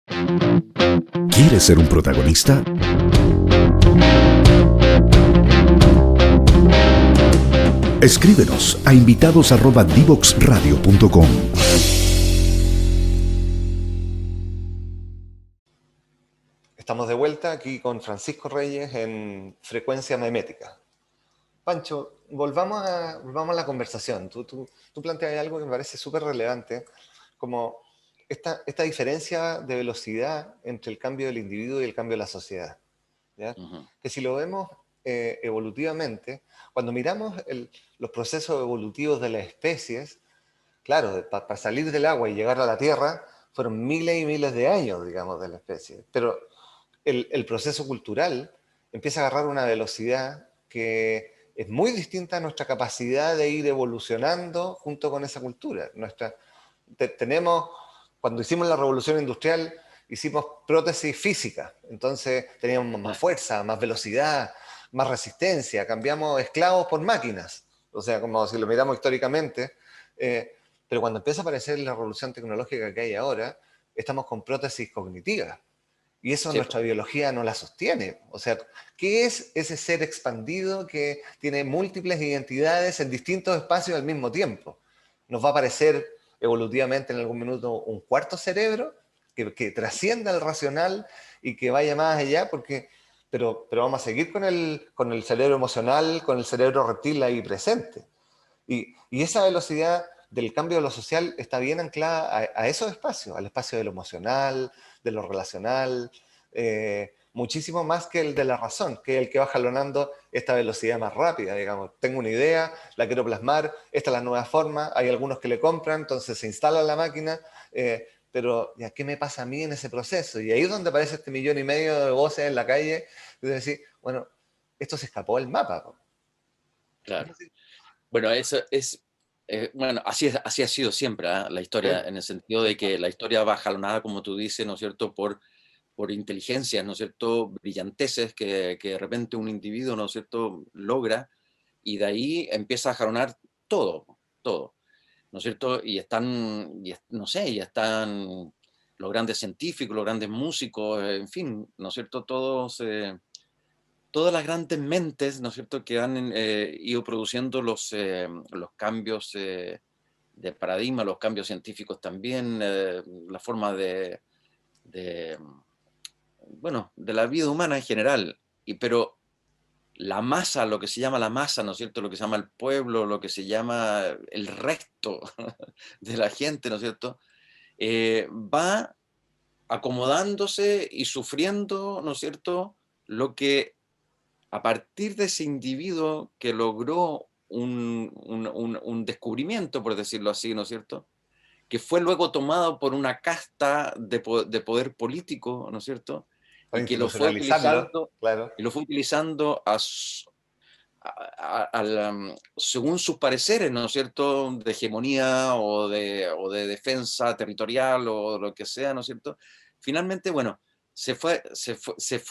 ¿Quieres ser un protagonista? Escríbenos a invitados@divoxradio.com. Estamos de vuelta aquí con Francisco Reyes en Frecuencia Memética. Pancho, volvamos a la conversación. Tú planteas algo que me parece súper relevante, como esta diferencia de velocidad entre el cambio del individuo y el cambio de la sociedad, ¿ya? Que si lo vemos evolutivamente, cuando miramos los procesos evolutivos de las especies, claro, para salir del agua y llegar a la Tierra, fueron miles y miles de años, digamos, de la especie. Pero el proceso cultural empieza a agarrar una velocidad que es muy distinta a nuestra capacidad de ir evolucionando junto con esa cultura. Tenemos, cuando hicimos la revolución industrial, hicimos prótesis física, entonces teníamos más fuerza, más velocidad, más resistencia, cambiamos esclavos por máquinas, o sea, como si lo miramos históricamente, pero cuando empieza a aparecer la revolución tecnológica que hay ahora, estamos con prótesis cognitivas. Y eso Sí. nuestra biología no la sostiene. O sea, ¿qué es ese ser expandido que tiene múltiples identidades en distintos espacios al mismo tiempo? ¿Nos va a aparecer evolutivamente en algún minuto un cuarto cerebro que trascienda el racional y que vaya más allá? Pero vamos a seguir con el cerebro emocional, con el cerebro reptil ahí presente. Y esa velocidad del cambio de lo social está bien anclada a esos espacios, al espacio de lo emocional, de lo relacional, muchísimo más que el de la razón, que es el que va jalonando esta velocidad más rápida, digamos. Tengo una idea, la quiero plasmar, esta es la nueva forma, hay algunos que le compran, entonces se instala en la máquina, pero ¿ya qué me pasa a mí en ese proceso? Y ahí es donde aparece este 1,5 millones de voces en la calle, y decir, bueno, esto se escapó del mapa. Claro. Bueno, eso es, bueno, así ha sido siempre, ¿ah? La historia, en el sentido de que la historia va jalonada, como tú dices, ¿no es cierto?, por inteligencias, ¿no es cierto?, brillanteces que de repente un individuo, ¿no es cierto?, logra, y de ahí empieza a jalonar todo, todo, ¿no es cierto? No sé, y están los grandes científicos, los grandes músicos, en fin, ¿no es cierto?, todas las grandes mentes, ¿no es cierto?, que han ido produciendo los cambios de paradigma, los cambios científicos también, la forma de, bueno, de la vida humana en general. Pero la masa, lo que se llama la masa, ¿no es cierto?, lo que se llama el pueblo, lo que se llama el resto de la gente, ¿no es cierto?, va acomodándose y sufriendo, ¿no es cierto?, lo que a partir de ese individuo que logró un descubrimiento, por decirlo así, ¿no es cierto?, que fue luego tomado por una casta de poder político, ¿no es cierto?, Para y que lo fue institucionalizarlo, utilizando, claro. según sus pareceres, ¿no es cierto?, de hegemonía o de defensa territorial o lo que sea, ¿no es cierto? Finalmente, bueno, se fue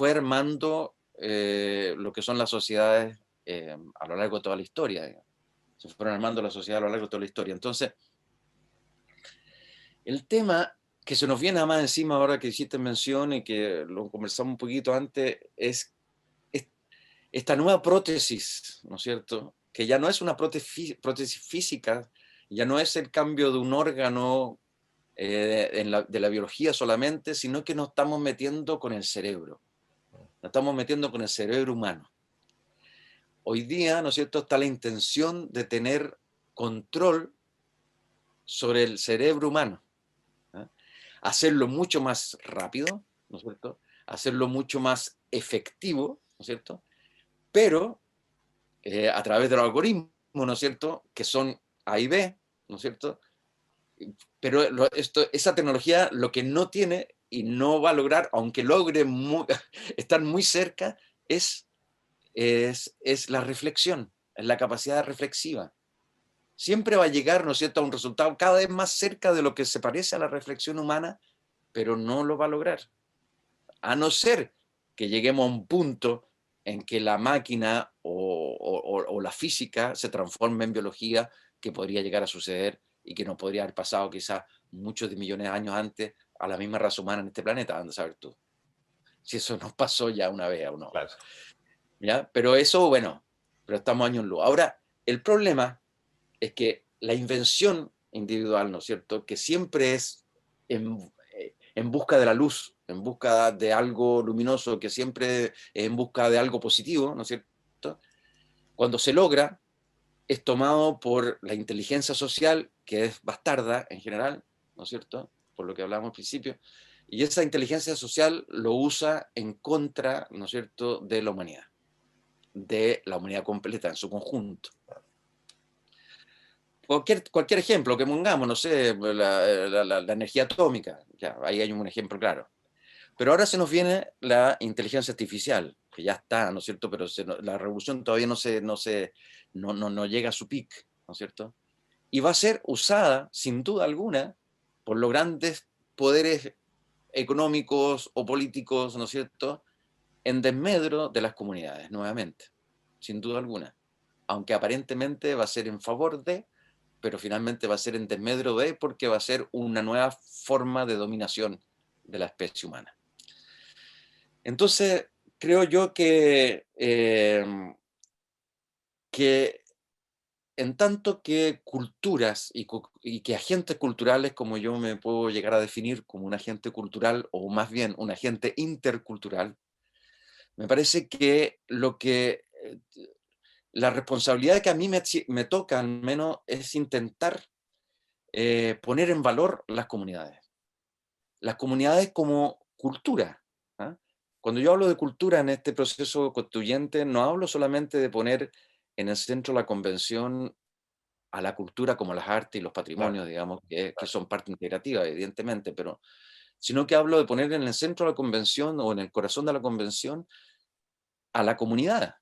armando lo que son las sociedades a lo largo de toda la historia, digamos. Se fueron armando las sociedades a lo largo de toda la historia. Entonces, el tema que se nos viene más encima ahora que hiciste mención y que lo conversamos un poquito antes es esta nueva prótesis, ¿no es cierto?, que ya no es una prótesis física, ya no es el cambio de un órgano de la biología solamente, sino que nos estamos metiendo con el cerebro, nos estamos metiendo con el cerebro humano. Hoy día, ¿no es cierto?, está la intención de tener control sobre el cerebro humano, ¿ah? Hacerlo mucho más rápido, ¿no es cierto?, hacerlo mucho más efectivo, ¿no es cierto?, pero a través de los algoritmos, ¿no es cierto?, que son A y B, ¿no es cierto? Pero esa tecnología lo que no tiene y no va a lograr, aunque logre estar muy cerca, es la reflexión, es la capacidad reflexiva. Siempre va a llegar, ¿no es cierto?, a un resultado cada vez más cerca de lo que se parece a la reflexión humana, pero no lo va a lograr. A no ser que lleguemos a un punto en que la máquina o la física se transforme en biología, que podría llegar a suceder y que nos podría haber pasado quizás muchos de millones de años antes, a la misma raza humana en este planeta, anda a saber tú. Si eso nos pasó ya una vez o no. Claro. ¿Ya? Pero eso, bueno, pero estamos años luz. Ahora, el problema es que la invención individual, ¿no es cierto?, que siempre es en busca de la luz, en busca de algo luminoso, que siempre es en busca de algo positivo, ¿no es cierto?, cuando se logra, es tomado por la inteligencia social, que es bastarda en general, ¿no es cierto?, por lo que hablábamos al principio, y esa inteligencia social lo usa en contra, ¿no es cierto?, de la humanidad completa en su conjunto. Cualquier ejemplo que pongamos, no sé, la energía atómica, ya, ahí hay un ejemplo claro. Pero ahora se nos viene la inteligencia artificial, que ya está, ¿no es cierto?, pero la revolución todavía no llega a su pic, ¿no es cierto?, y va a ser usada, sin duda alguna, por los grandes poderes económicos o políticos, ¿no es cierto?, en desmedro de las comunidades, nuevamente, sin duda alguna. Aunque aparentemente va a ser en favor de, pero finalmente va a ser en desmedro de, porque va a ser una nueva forma de dominación de la especie humana. Entonces, creo yo que en tanto que culturas y que agentes culturales, como yo me puedo llegar a definir como un agente cultural, o más bien un agente intercultural, me parece que la responsabilidad que a mí me toca, al menos, es intentar poner en valor las comunidades. Las comunidades como cultura. ¿Ah? Cuando yo hablo de cultura en este proceso constituyente, no hablo solamente de poner en el centro de la convención a la cultura como las artes y los patrimonios, Claro. digamos, que son parte integrativa, evidentemente, pero sino que hablo de poner en el centro de la convención o en el corazón de la convención a la comunidad,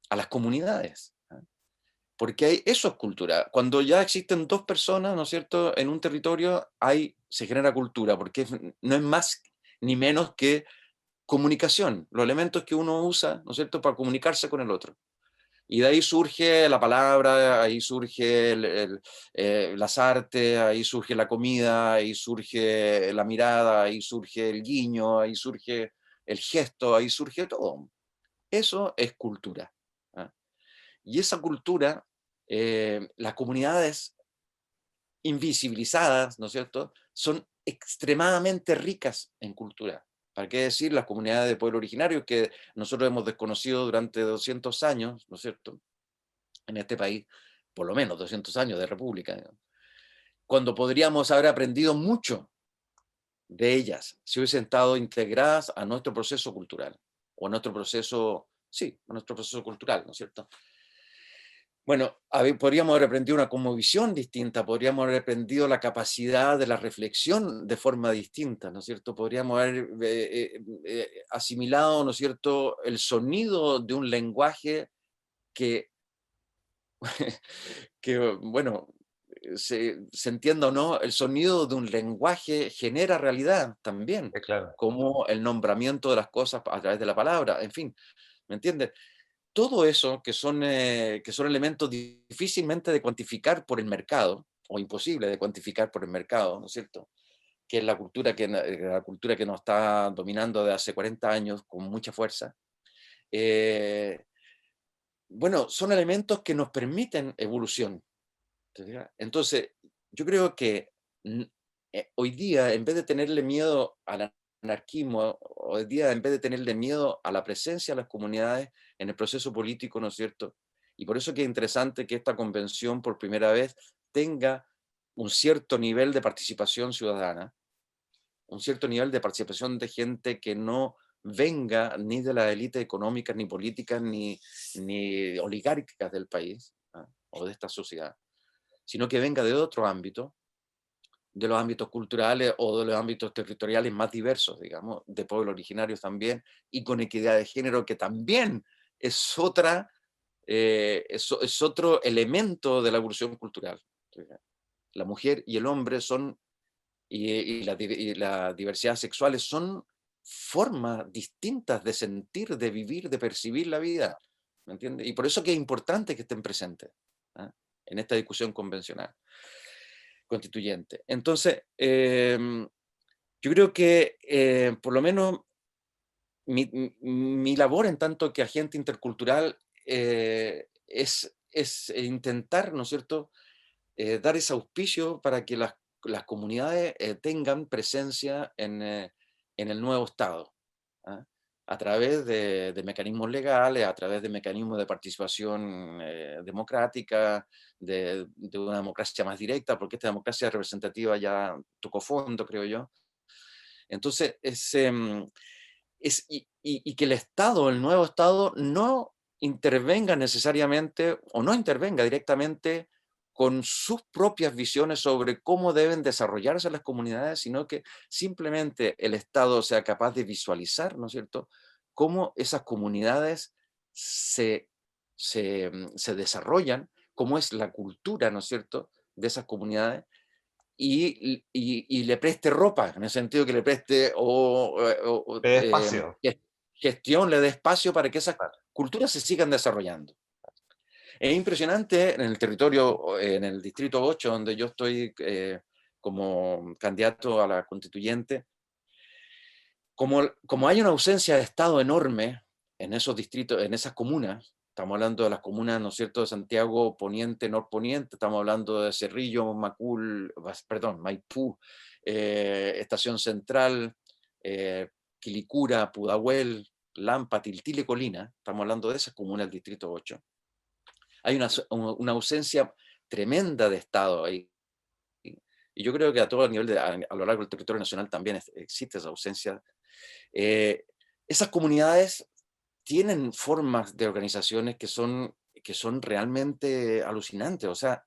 a las comunidades. ¿Ah? Porque eso es cultura. Cuando ya existen dos personas, ¿no es cierto?, en un territorio, se genera cultura, porque no es más ni menos que comunicación, los elementos que uno usa, ¿no es cierto?, para comunicarse con el otro. Y de ahí surge la palabra, ahí surge las artes, ahí surge la comida, ahí surge la mirada, ahí surge el guiño, ahí surge el gesto, ahí surge todo. Eso es cultura. ¿Ah? Y esa cultura, las comunidades invisibilizadas, ¿no es cierto?, son extremadamente ricas en cultura. ¿Para qué decir las comunidades de pueblo originario que nosotros hemos desconocido durante 200 años, ¿no es cierto?, en este país, por lo menos 200 años de república, digamos, cuando podríamos haber aprendido mucho de ellas si hubiesen estado integradas a nuestro proceso cultural, o a nuestro proceso, sí, a nuestro proceso cultural, ¿no es cierto? Bueno, podríamos haber aprendido una cosmovisión distinta, podríamos haber aprendido la capacidad de la reflexión de forma distinta, ¿no es cierto? Podríamos haber asimilado, ¿no es cierto?, el sonido de un lenguaje que, bueno, se entienda o no, el sonido de un lenguaje genera realidad también, Claro. como el nombramiento de las cosas a través de la palabra, en fin, ¿me entiendes? Todo eso que son elementos difícilmente de cuantificar por el mercado, o imposible de cuantificar por el mercado, ¿no es cierto?, que es la cultura que nos está dominando de hace 40 años con mucha fuerza. Bueno, son elementos que nos permiten evolución. ¿Te fijas? Entonces, yo creo que mm, hoy día, en vez de tenerle miedo al anarquismo, hoy día, en vez de tenerle miedo a la presencia de las comunidades en el proceso político, ¿no es cierto? Y por eso que es interesante que esta convención por primera vez tenga un cierto nivel de participación ciudadana, un cierto nivel de participación de gente que no venga ni de las élites económicas, ni políticas, ni oligárquicas del país, ¿ah?, o de esta sociedad, sino que venga de otro ámbito, de los ámbitos culturales o de los ámbitos territoriales más diversos, digamos, de pueblos originarios también, y con equidad de género, que también es es otro elemento de la evolución cultural. La mujer y el hombre son, y la diversidad sexuales son formas distintas de sentir, de vivir, de percibir la vida, ¿me entiendes? Y por eso que es importante que estén presentes, ¿ah?, en esta discusión convencional constituyente. Entonces, Yo creo que por lo menos mi labor en tanto que agente intercultural es intentar, ¿no es cierto?, dar ese auspicio para que las comunidades tengan presencia en el nuevo Estado, ¿ah? A través de mecanismos legales, a través de mecanismos de participación democrática, de una democracia más directa, porque esta democracia representativa ya tocó fondo, creo yo. Entonces, y que el Estado, el nuevo Estado, no intervenga necesariamente o no intervenga directamente con sus propias visiones sobre cómo deben desarrollarse las comunidades, sino que simplemente el Estado sea capaz de visualizar, ¿no es cierto?, cómo esas comunidades se desarrollan, cómo es la cultura, ¿no es cierto?, de esas comunidades, y le preste ropa, en el sentido que le preste De espacio. gestión, le dé espacio para que esas Claro. culturas se sigan desarrollando. Es impresionante en el territorio, en el distrito 8, donde yo estoy como candidato a la constituyente, como hay una ausencia de Estado enorme en esos distritos, en esas comunas. Estamos hablando de las comunas, ¿no es cierto?, de Santiago Poniente, Norponiente, estamos hablando de Cerrillo, Macul, perdón, Maipú, Estación Central, Quilicura, Pudahuel, Lampa, Tiltil y Colina. Estamos hablando de esas comunas del distrito 8. Hay una ausencia tremenda de Estado ahí. Y yo creo que a todo el nivel, a lo largo del territorio nacional también existe esa ausencia. Eh, Esas comunidades tienen formas de organizaciones que son realmente alucinantes. O sea,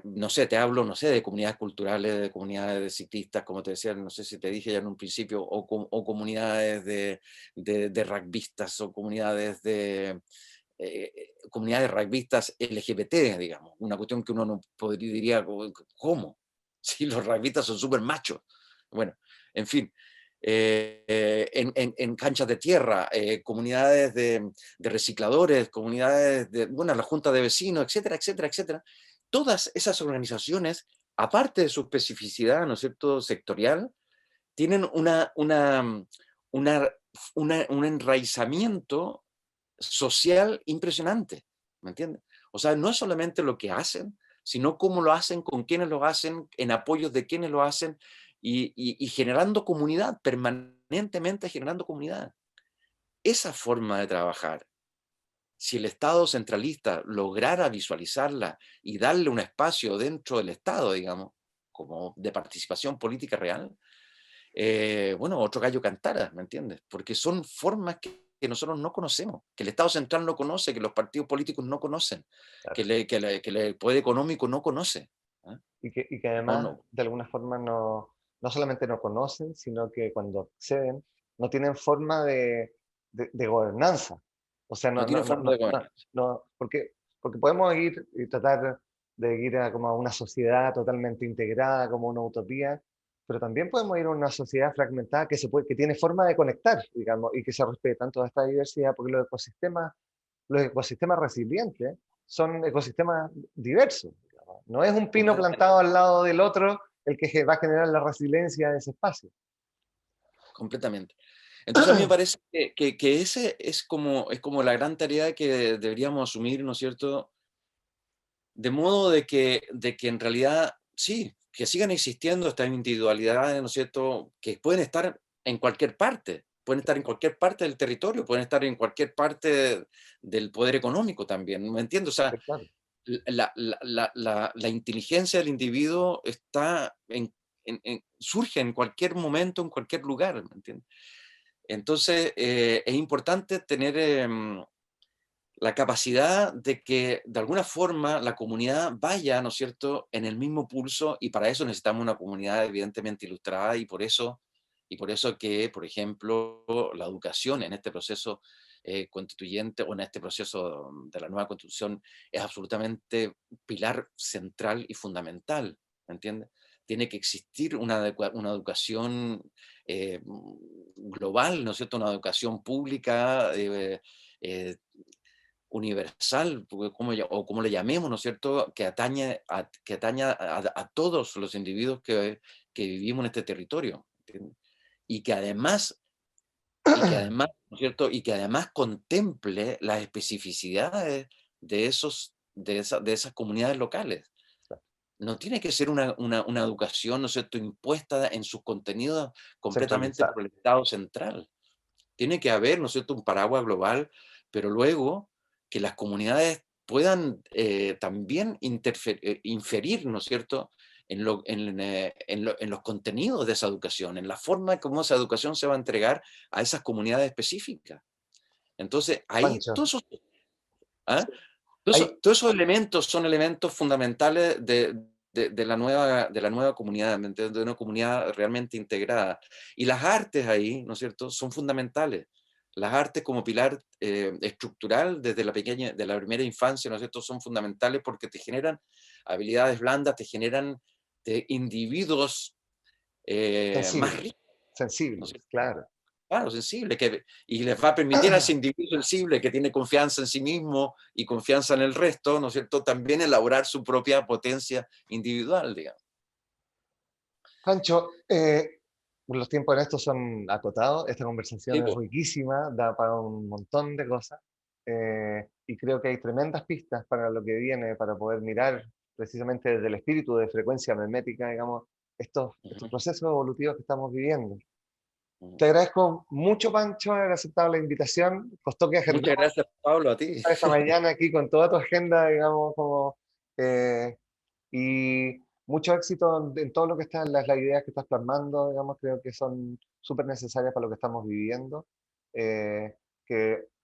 no sé, te hablo, no sé, de comunidades culturales, de comunidades de ciclistas, como te decía, no sé si te dije ya en un principio, o comunidades de rugbistas, o comunidades rugbistas LGBT, digamos. Una cuestión que uno no podría, diría, ¿cómo? Si los rugbistas son súper machos. Bueno, en fin. En canchas de tierra, comunidades de recicladores, comunidades bueno, la junta de vecinos, etcétera, etcétera, etcétera. Todas esas organizaciones, aparte de su especificidad, ¿no es cierto?, sectorial, tienen una, un enraizamiento social impresionante, ¿me entiendes? O sea, no es solamente lo que hacen, sino cómo lo hacen, con quiénes lo hacen, en apoyo de quiénes lo hacen, y generando comunidad, permanentemente generando comunidad. Esa forma de trabajar, si el Estado centralista lograra visualizarla y darle un espacio dentro del Estado, digamos, como de participación política real, bueno, otro gallo cantara, ¿me entiendes? Porque son formas que nosotros no conocemos, que el Estado central no conoce, que los partidos políticos no conocen, Claro. que el poder económico no conoce. ¿Ah? Y que No, además, no, de alguna forma, no solamente no conocen, sino que cuando acceden, no tienen forma de gobernanza. O sea, no tiene forma de gobernar. porque podemos ir y tratar de ir a como a una sociedad totalmente integrada, como una utopía, pero también podemos ir a una sociedad fragmentada que tiene forma de conectar, digamos, y que se respetan toda esta diversidad, porque los ecosistemas resilientes son ecosistemas diversos. Digamos. No es un pino Completamente, plantado al lado del otro el que va a generar la resiliencia de ese espacio. completamente. Entonces a mí me parece que ese es como la gran tarea que deberíamos asumir, ¿no es cierto? De modo de que en realidad, sí, que sigan existiendo estas individualidades, ¿no es cierto?, que pueden estar en cualquier parte, pueden estar en cualquier parte del territorio, pueden estar en cualquier parte del poder económico también, ¿me entiendes? O sea, Claro. la inteligencia del individuo está surge en cualquier momento, en cualquier lugar, ¿me entiendes? Entonces, es importante tener la capacidad de que de alguna forma la comunidad vaya, ¿no es cierto?, en el mismo pulso, y para eso necesitamos una comunidad evidentemente ilustrada, y por eso que, por ejemplo, la educación en este proceso constituyente, o en este proceso de la nueva constitución, es absolutamente pilar central y fundamental, ¿me entiendes? Tiene que existir una educación global, ¿no es cierto?, una educación pública, eh, universal, o como le llamemos, ¿no es cierto?, que atañe a todos los individuos que vivimos en este territorio. ¿Entiendes? Y que además, ¿no es cierto?, y que además contemple las especificidades de esas comunidades locales. No tiene que ser una educación, ¿no es cierto?, impuesta en sus contenidos completamente Centralizar. por el Estado central. Tiene que haber, ¿no es cierto?, un paraguas global, pero luego que las comunidades puedan también inferir, ¿no es cierto?, en los contenidos de esa educación, en la forma como esa educación se va a entregar a esas comunidades específicas. Entonces, ahí Pancho, todos esos, ¿ah? hay, Todos esos elementos son elementos fundamentales de la nueva comunidad, ¿me entiendes?, de una comunidad realmente integrada. Y las artes ahí, ¿no es cierto?, son fundamentales. Las artes como pilar estructural desde de la primera infancia, ¿no es cierto?, son fundamentales porque te generan habilidades blandas, te generan individuos más sensibles, ricos, ¿no es sensibles, cierto? claro. Claro, sensible, y les va a permitir a ese individuo sensible que tiene confianza en sí mismo y confianza en el resto, ¿no es cierto?, también elaborar su propia potencia individual, digamos. Pancho, los tiempos en esto son acotados, esta Sí, conversación es po. riquísima, da para un montón de cosas, y creo que hay tremendas pistas para lo que viene, para poder mirar precisamente desde el espíritu de frecuencia memética, digamos, estos Ujú, procesos evolutivos que estamos viviendo. ujú. Te agradezco mucho, Pancho, haber aceptado la invitación. Costó que Muchas agendamos gracias, Pablo, a ti. esta mañana aquí con toda tu agenda, digamos, como, eh, y mucho éxito en todo lo que están las ideas que estás plasmando, digamos, creo que son súper necesarias para lo que estamos viviendo, que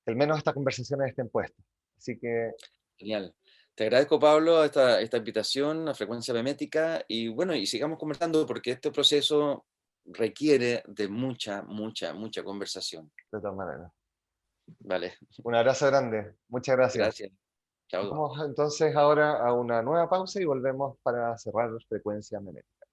al menos estas conversaciones estén puestas. Así que, Genial. Te agradezco, Pablo, esta invitación a Frecuencia Memética y bueno, y sigamos conversando porque este proceso requiere de mucha conversación. de todas maneras, Vale, un abrazo grande. Muchas gracias. gracias. Chao. Vamos entonces ahora a una nueva pausa y volvemos para cerrar frecuencia memética.